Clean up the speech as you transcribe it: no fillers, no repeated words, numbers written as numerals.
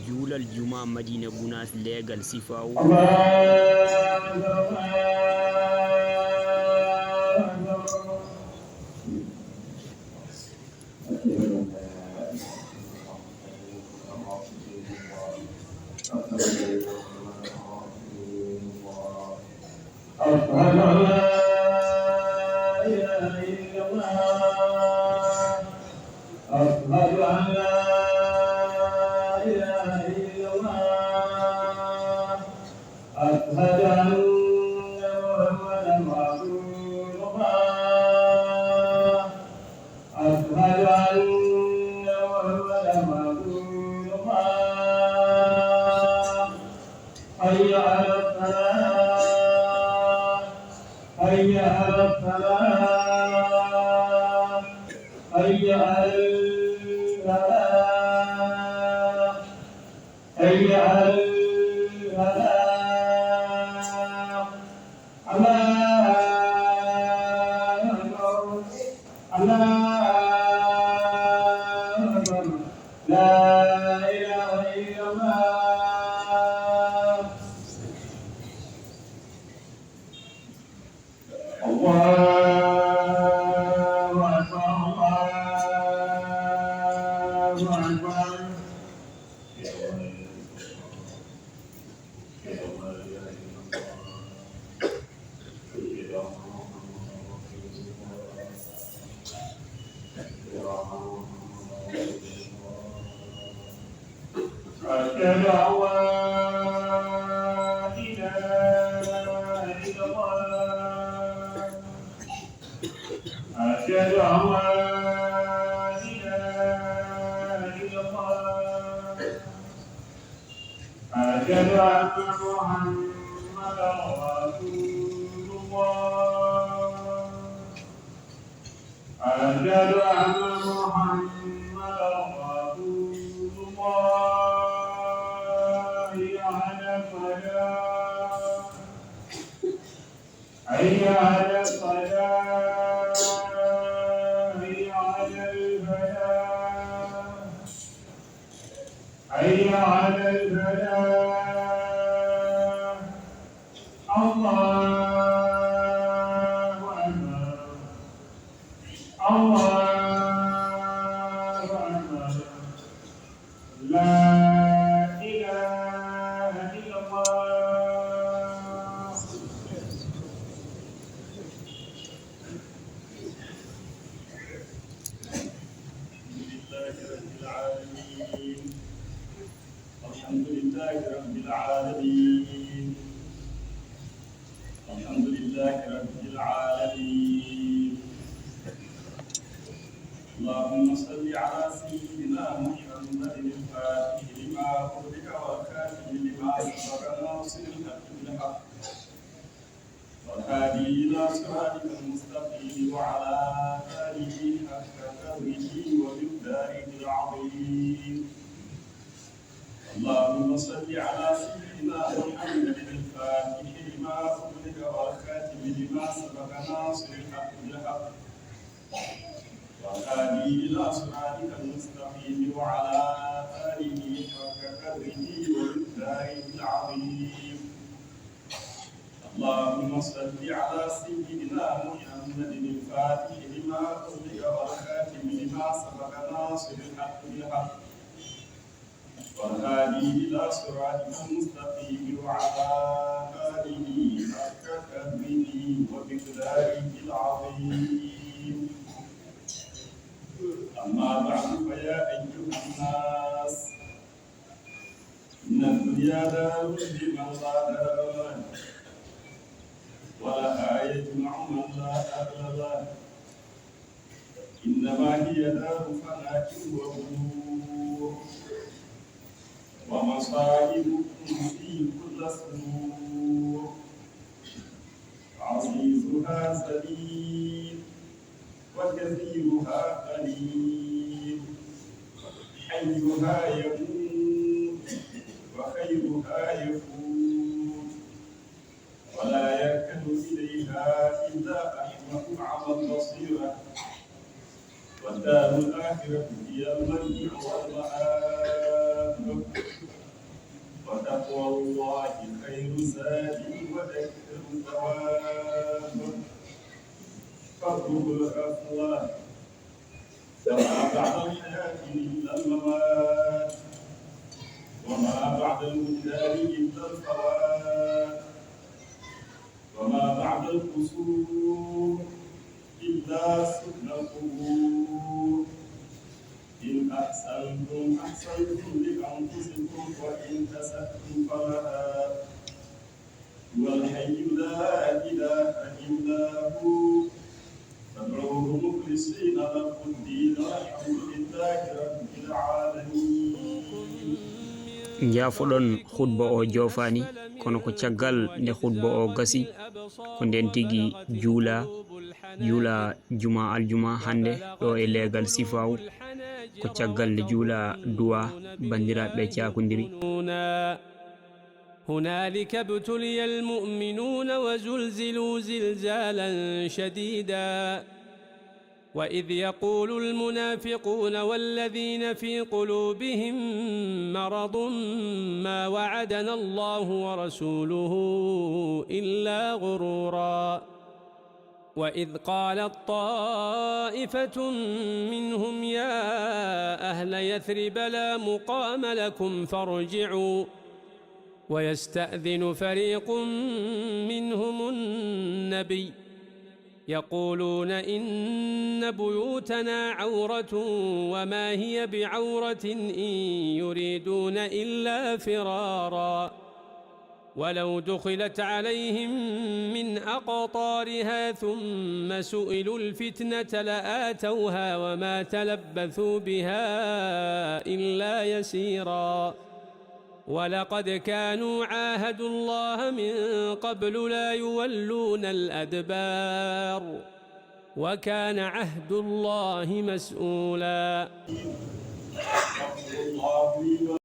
julal juma Madina Gunas legal sifaw اللهم صل على سيدنا محمد الفاتح لما أغلق والخاتم لما سبق ناصر الحق بالحق والهادي إلى صراطك المستقيم وعلى آله حق قدره ومقداره العظيم. اللهم صل على سيدنا محمد الفاتح لما أغلق والخاتم لما سبق ناصر الحق بالحق والهادي إلى صراطك المستقيم وعلى آله حق قدره ومقداره العظيم. اللهم صل على سيدنا محمد الفاتح لما أغلق والخاتم لما سبق ناصر الحق بالحق والهادي إلى صراطك المستقيم وعلى آله حق قدره ومقداره العظيم. أما بعد فيا أيها الناس إن الدنيا دار لمن لا دار له ولها يجمع من لا أهل له إنما هي دار فناء وغرور ومصائبكم في كل سرور عزيزها سليم وكثيرها قليل حيها يموت وخيرها يفوت ولا يركن إليها إلا أحمق على البصيرة والدار الآخرة هي المرجع والمآب واتركوا العفو وما بعد الحياة إلا الممات وما بعد الوجدان إلا الفوات وما بعد القصور إلا سكن القبور إن أحسنتم أحسنتم لأنفسكم وإن أسأتم فلها هو الحي لا إله إلا هو فادعوه مخلصين له الدين والحمد لله رب العالمين. jaafoɗon khutba o jofani kono ko caggal nde khutba o gasi ko nden tigi juula juma aljuma hande ɗo e legal sifaw ko caggal nde juula duwa bandiraɓe cakodiri. هنالك ابتلي المؤمنون وزلزلوا زلزالا شديدا وإذ يقول المنافقون والذين في قلوبهم مرض ما وعدنا الله ورسوله إلا غرورا وإذ قالت طائفة منهم يا أهل يثرب لا مقام لكم فارجعوا ويستأذن فريق منهم النبي يقولون إن بيوتنا عورة وما هي بعورة إن يريدون إلا فرارا ولو دخلت عليهم من أقطارها ثم سئلوا الفتنة لآتوها وما تلبثوا بها إلا يسيرا ولقد كانوا عاهدوا الله من قبل لا يولون الأدبار وكان عهد الله مسؤولا.